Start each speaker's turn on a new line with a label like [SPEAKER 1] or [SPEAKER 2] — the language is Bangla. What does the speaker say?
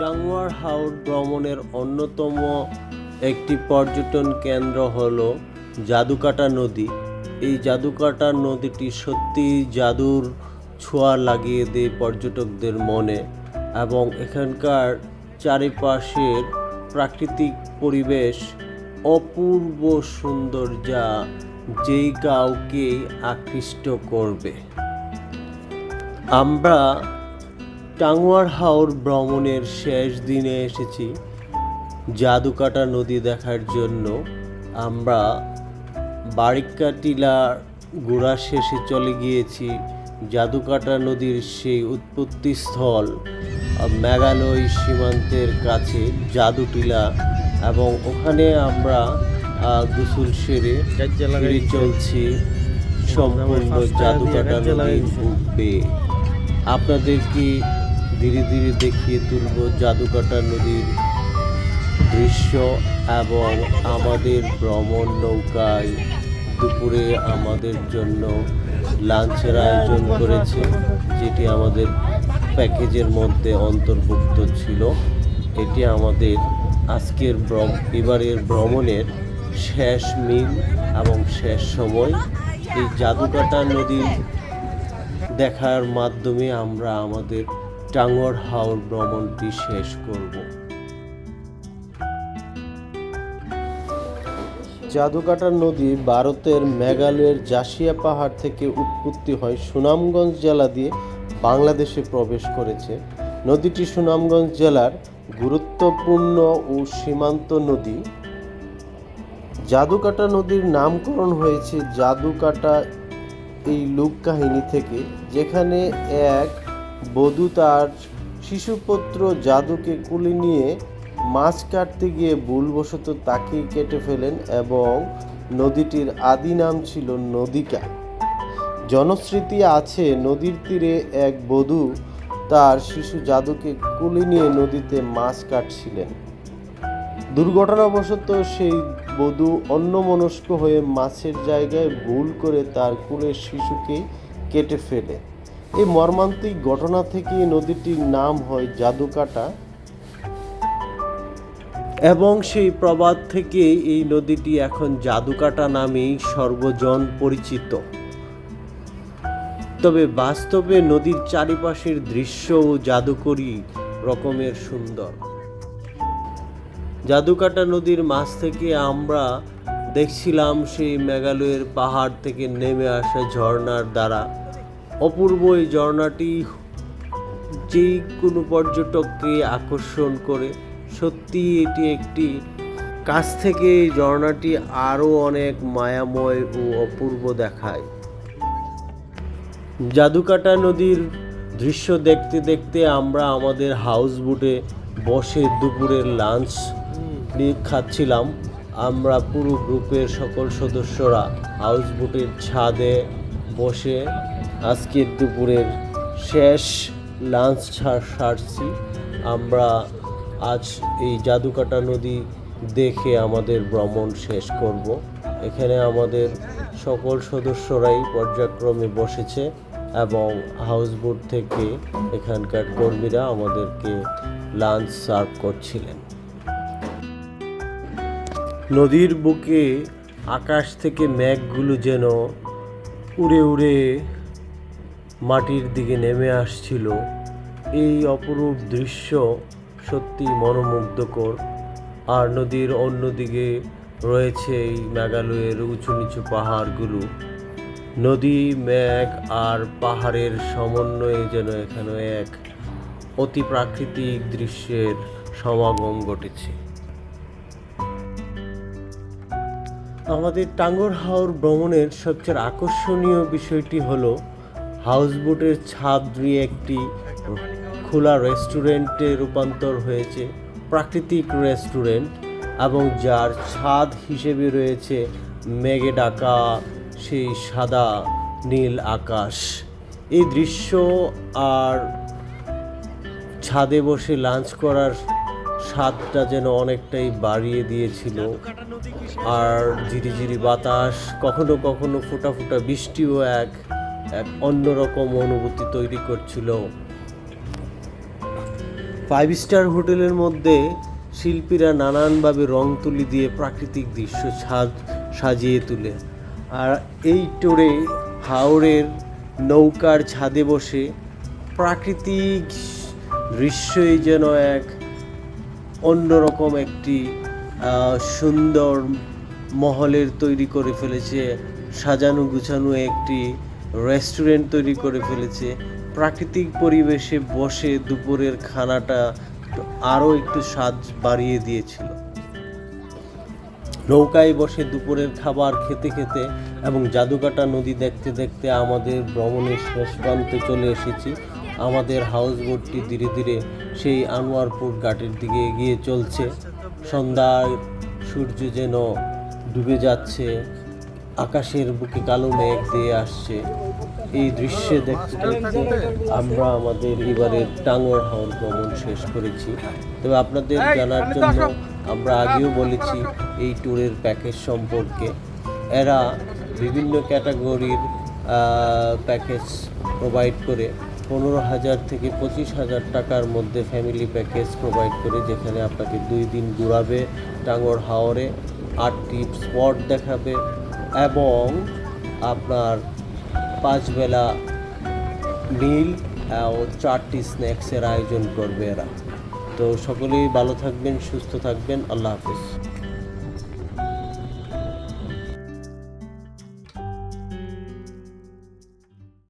[SPEAKER 1] টাঙ্গুয়ার হাওর ভ্রমণের অন্যতম একটি পর্যটন কেন্দ্র হলো জাদুকাটা নদী। এই জাদুকাটা নদীটি সত্যি জাদুর ছোঁয়া লাগিয়ে দেয় পর্যটকদের মনে, এবং এখানকার চারিপাশের প্রাকৃতিক পরিবেশ অপূর্ব সুন্দর, যা যেই কাউকেই আকৃষ্ট করবে। আমরা টাঙ্গুয়ার হাওর ভ্রমণের শেষ দিনে এসেছি জাদুকাটা নদী দেখার জন্য। আমরা বারিক্কা টিলা ঘোরা শেষে চলে গিয়েছি জাদুকাটা নদীর সেই উৎপত্তিস্থল মেঘালয় সীমান্তের কাছে জাদুটিলা, এবং ওখানে আমরা গোসল সেরে ফিরে চলছি সম্পূর্ণ জাদুকাটা নদীর বুক বেয়ে। আপনাদেরকে ধীরে ধীরে দেখিয়ে তুলব জাদুকাটা নদীর দৃশ্য, এবং আমাদের ভ্রমণ নৌকায় দুপুরে আমাদের জন্য লাঞ্চের আয়োজন করেছে, যেটি আমাদের প্যাকেজের মধ্যে অন্তর্ভুক্ত ছিল। এটি আমাদের আজকের এবারের ভ্রমণের শেষ মিল এবং শেষ সময়। এই জাদুকাটা নদী দেখার মাধ্যমে আমরা আমাদের টাঙ্গুয়ার হাওর ভ্রমণটি শেষ করব। জাদুকাটা নদী ভারতের মেঘালয়ের জাসিয়া পাহাড় থেকে উৎপত্তি হয়, সুনামগঞ্জ জেলা দিয়ে বাংলাদেশে প্রবেশ করেছে। নদীটি সুনামগঞ্জ জেলার গুরুত্বপূর্ণ ও সীমান্ত নদী। জাদুকাটা নদীর নামকরণ হয়েছে জাদুকাটা এই লোককাহিনী থেকে, যেখানে এক বধূ তার শিশুপুত্র জাদুকে কুলে নিয়ে মাছ কাটতে গিয়ে ভুলবশত তাকেই কেটে ফেলেন, এবং নদীটির আদি নাম ছিল নদিকা। জনশ্রুতি আছে নদীর তীরে এক বধূ তার শিশু জাদুকে কুলে নিয়ে নদীতে মাছ কাটছিলেন। দুর্ঘটনাবশত সেই বধূ অন্যমনস্ক হয়ে মাছের জায়গায় ভুল করে তার কুলের শিশুকে কেটে ফেলে। এই মর্মান্তিক ঘটনা থেকে নদীটির নাম হয় জাদুকাটা, এবং সেই প্রবাদ থেকে এই নদীটি এখন জাদুকাটা নামেই সর্বজন পরিচিত। তবে বাস্তবে নদীর চারিপাশের দৃশ্যও জাদুকরী রকমের সুন্দর। জাদুকাটা নদীর মাছ থেকে আমরা দেখছিলাম সেই মেঘালয়ের পাহাড় থেকে নেমে আসা ঝর্ণার দ্বারা। অপূর্ব এই ঝর্ণাটি যে কোনো পর্যটককে আকর্ষণ করে। সত্যি এটি একটি কাছ থেকে এই ঝর্ণাটি আরও অনেক মায়াময় ও অপূর্ব দেখায়। জাদুকাটা নদীর দৃশ্য দেখতে দেখতে আমরা আমাদের হাউস বোটে বসে দুপুরের লাঞ্চ খাচ্ছিলাম। আমরা পুরো গ্রুপের সকল সদস্যরা হাউস বোটের ছাদে বসে আজকের দুপুরের শেষ লাঞ্চ সারছি। আমরা আজ এই জাদুকাটা নদী দেখে আমাদের ভ্রমণ শেষ করব। এখানে আমাদের সকল সদস্যরাই পর্যায়ক্রমে বসেছে, এবং হাউসবোট থেকে এখানকার কর্মীরা আমাদেরকে লাঞ্চ সার্ভ করছিলেন। নদীর বুকে আকাশ থেকে মেঘগুলো যেন উড়ে উড়ে মাটির দিকে নেমে আসছিল। এই অপরূপ দৃশ্য সত্যি মনোমুগ্ধকর। আর নদীর অন্যদিকে রয়েছে এই মেঘালয়ের উঁচু নিচু পাহাড়গুলো। নদী, মেঘ আর পাহাড়ের সমন্বয়ে যেন এখানে এক অতি প্রাকৃতিক দৃশ্যের সমাগম ঘটেছে। আমাদের টাঙ্গুয়ার হাওর ভ্রমণের সবচেয়ে আকর্ষণীয় বিষয়টি হলো হাউসবোটের ছাদ দিয়ে একটি খোলা রেস্টুরেন্টে রূপান্তর হয়েছে, প্রাকৃতিক রেস্টুরেন্ট, এবং যার ছাদ হিসেবে রয়েছে মেঘে ঢাকা সেই সাদা নীল আকাশ। এই দৃশ্য আর ছাদে বসে লাঞ্চ করার স্বাদটা যেন অনেকটাই বাড়িয়ে দিয়েছিল। আর ঝিরিঝিরি বাতাস, কখনো কখনো ফোঁটা ফোঁটা বৃষ্টিও এক অন্যরকম অনুভূতি তৈরি করছিল। 5 স্টার হোটেলের মধ্যে শিল্পীরা নানানভাবে রং তুলি দিয়ে প্রাকৃতিক দৃশ্য সাজিয়ে তোলে। আর এই ট্যুরে হাওরের নৌকার ছাদে বসে প্রাকৃতিক দৃশ্যই যেন এক অন্যরকম একটি সুন্দর মহলের তৈরি করে ফেলেছে, সাজানো গুছানো একটি রেস্টুরেন্ট তৈরি করে ফেলেছে। প্রাকৃতিক পরিবেশে বসে দুপুরের খানাটা আরও একটু স্বাদ বাড়িয়ে দিয়েছিল। নৌকায় বসে দুপুরের খাবার খেতে খেতে এবং জাদুকাটা নদী দেখতে দেখতে আমাদের ভ্রমণের শেষ প্রান্তে চলে এসেছি। আমাদের হাউস বোটটি ধীরে ধীরে সেই আনোয়ারপুর ঘাটের দিকে এগিয়ে চলছে। সন্ধ্যায় সূর্য যেন ডুবে যাচ্ছে, আকাশের বুকে কালো মেঘ দিয়ে আসছে। এই দৃশ্যে দেখতে দেখতে আমরা আমাদের এবারের টাঙ্গর হাওর ভ্রমণ শেষ করেছি। তবে আপনাদের জানার জন্য আমরা আগেও বলেছি এই ট্যুরের প্যাকেজ সম্পর্কে। এরা বিভিন্ন ক্যাটাগরির প্যাকেজ প্রোভাইড করে। 15,000 থেকে 25,000 টাকার মধ্যে ফ্যামিলি প্যাকেজ প্রোভাইড করে, যেখানে আপনাকে 2 দিন ঘুরাবে টাঙ্গর হাওরে, 8টি স্পট দেখাবে এবং আপনার 5 বেলা মিল ও 4টি স্ন্যাক্সের আয়োজন করবে এরা। তো সকলেই ভালো থাকবেন, সুস্থ থাকবেন। আল্লাহ হাফেজ।